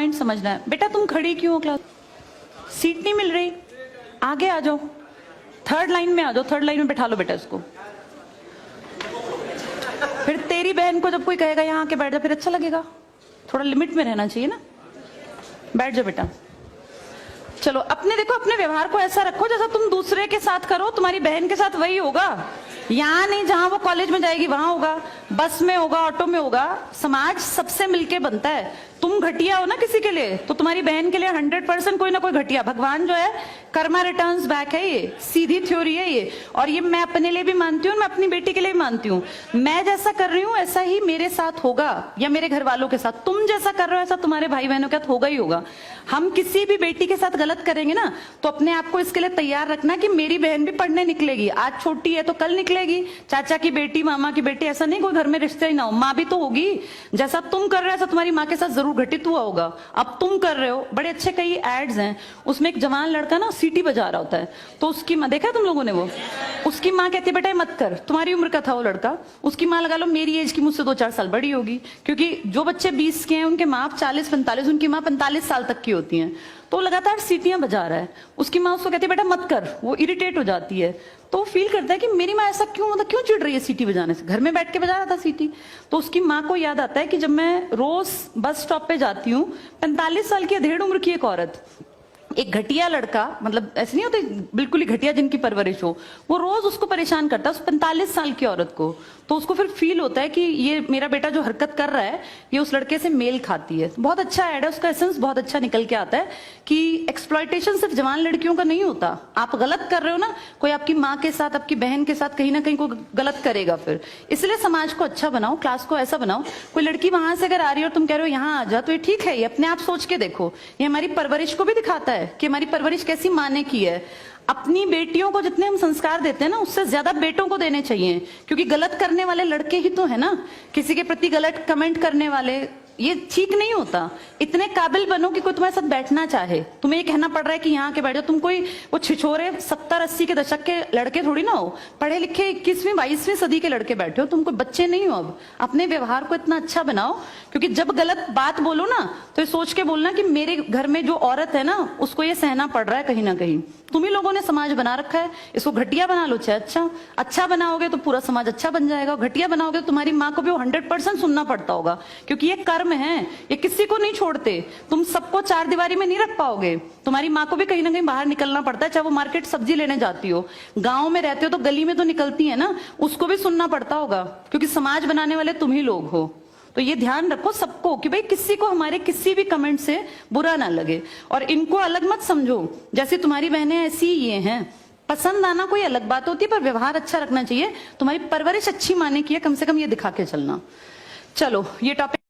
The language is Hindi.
पॉइंट समझना है। बेटा तुम खड़ी क्यों हो क्लास? सीट नहीं मिल रही, आगे आ जाओ, थर्ड लाइन में आ जाओ, थर्ड लाइन में बैठा लो बेटा इसको। फिर तेरी बहन को जब कोई कहेगा यहाँ आके बैठ जा, फिर अच्छा लगेगा? थोड़ा लिमिट में रहना चाहिए ना। बैठ जाओ बेटा। चलो अपने देखो, अपने व्यवहार को ऐसा रखो जैसा तुम दूसरे के साथ करो, तुम्हारी बहन के साथ वही होगा। यहाँ नहीं, जहां वो कॉलेज में जाएगी वहां होगा, बस में होगा, ऑटो में होगा। समाज सबसे मिलके बनता है। तुम घटिया हो ना किसी के लिए, तो तुम्हारी बहन के लिए 100% कोई ना कोई घटिया। भगवान जो है कर्मा रिटर्न्स बैक है, ये सीधी थ्योरी है ये। और ये मैं अपने लिए भी मानती हूँ, मैं अपनी बेटी के लिए भी मानती हूँ। मैं जैसा कर रही हूँ ऐसा ही मेरे साथ होगा, या मेरे घर वालों के साथ। तुम जैसा कर रहे हो ऐसा तुम्हारे भाई बहनों के साथ होगा ही होगा। हम किसी भी बेटी के साथ गलत करेंगे ना, तो अपने आप को इसके लिए तैयार रखना कि मेरी बहन भी पढ़ने निकलेगी। आज छोटी है तो कल निकलेगी। चाचा की बेटी, मामा की बेटी, ऐसा नहीं कोई घर में रिश्ते ही ना हो, माँ भी तो होगी। जैसा तुम कर रहे हो ऐसा तुम्हारी माँ के साथ जरूर घटित हुआ होगा। अब तुम कर रहे हो। बड़े अच्छे कई एड्स हैं, उसमें एक जवान लड़का ना सीटी बजा रहा होता है, तो उसकी माँ, देखा है तुम लोगों ने वो? उसकी माँ कहती है बेटा मत कर। तुम्हारी उम्र का था वो लड़का, उसकी माँ लगा लो मेरी एज की, मुझसे 2-4 साल बड़ी होगी, क्योंकि जो बच्चे 20 के हैं उनके माँ 40-45, उनकी माँ 45 साल तक की होती हैं। तो लगातार सीटियां बजा रहा है। उसकी माँ उसको कहती है बेटा मत कर, वो इरिटेट हो जाती है। तो फील करता है कि मेरी माँ ऐसा क्यों, मतलब क्यों चिढ़ रही है सीटी बजाने से, घर में बैठ के बजा रहा था सीटी। तो उसकी माँ को याद आता है कि जब मैं रोज बस स्टॉप पे जाती हूँ, 45 साल की अधेड़ उम्र की एक औरत, एक घटिया लड़का, मतलब ऐसे नहीं होते बिल्कुल ही घटिया जिनकी परवरिश हो, वो रोज उसको परेशान करता है, उस 45 साल की औरत को। तो उसको फिर फील होता है कि ये मेरा बेटा जो हरकत कर रहा है ये उस लड़के से मेल खाती है। बहुत अच्छा ऐड है, उसका एसेंस बहुत अच्छा निकल के आता है कि एक्सप्लॉयटेशन सिर्फ जवान लड़कियों का नहीं होता। आप गलत कर रहे हो ना, कोई आपकी माँ के साथ, आपकी बहन के साथ कहीं ना कहीं कोई गलत करेगा फिर। इसलिए समाज को अच्छा बनाओ, क्लास को ऐसा बनाओ। कोई लड़की वहां से अगर आ रही है और तुम कह रहे हो यहाँ आ जा, तो ये ठीक है, ये अपने आप सोच के देखो। ये हमारी परवरिश को भी दिखाता है कि हमारी परवरिश कैसी माँ ने की है। अपनी बेटियों को जितने हम संस्कार देते हैं ना, उससे ज्यादा बेटों को देने चाहिए, क्योंकि गलत करने वाले लड़के ही तो है ना, किसी के प्रति गलत कमेंट करने वाले। ये ठीक नहीं होता। इतने काबिल बनो कि कोई तुम्हारे साथ बैठना चाहे। तुम्हें ये कहना पड़ रहा है कि यहाँ के बैठ जाओ, तुम कोई वो छिछोरे 70-80 के दशक के लड़के थोड़ी ना हो, पढ़े लिखे 21वीं-22वीं सदी के लड़के बैठे हो। तुम कोई बच्चे नहीं हो। अब अपने व्यवहार को इतना अच्छा बनाओ, क्योंकि जब गलत बात बोलो ना तो ये सोच के बोलना कि मेरे घर में जो औरत है ना उसको ये सहना पड़ रहा है कहीं ना कहीं। तुम ही लोगों ने समाज बना रखा है, इसको घटिया बना लो चाहे अच्छा बनाओगे तो पूरा समाज अच्छा बन जाएगा। घटिया बनाओगे तो तुम्हारी माँ को भी 100% सुनना पड़ता होगा, क्योंकि ये कर्म है, ये किसी को नहीं छोड़ते। तुम सबको चार दीवारी में नहीं रख पाओगे। तुम्हारी माँ को भी कहीं ना कहीं बाहर निकलना पड़ता है, चाहे वो मार्केट सब्जी लेने जाती हो, गांव में रहते हो तो गली में तो निकलती है ना, उसको भी सुनना पड़ता होगा, क्योंकि समाज बनाने वाले तुम ही लोग हो। तो ये ध्यान रखो सबको कि भाई किसी को हमारे किसी भी कमेंट से बुरा ना लगे, और इनको अलग मत समझो। जैसे तुम्हारी बहनें ऐसी ये हैं, पसंद आना कोई अलग बात होती है, पर व्यवहार अच्छा रखना चाहिए। तुम्हारी परवरिश अच्छी माने की है, कम से कम ये दिखा के चलना। चलो ये टॉपिक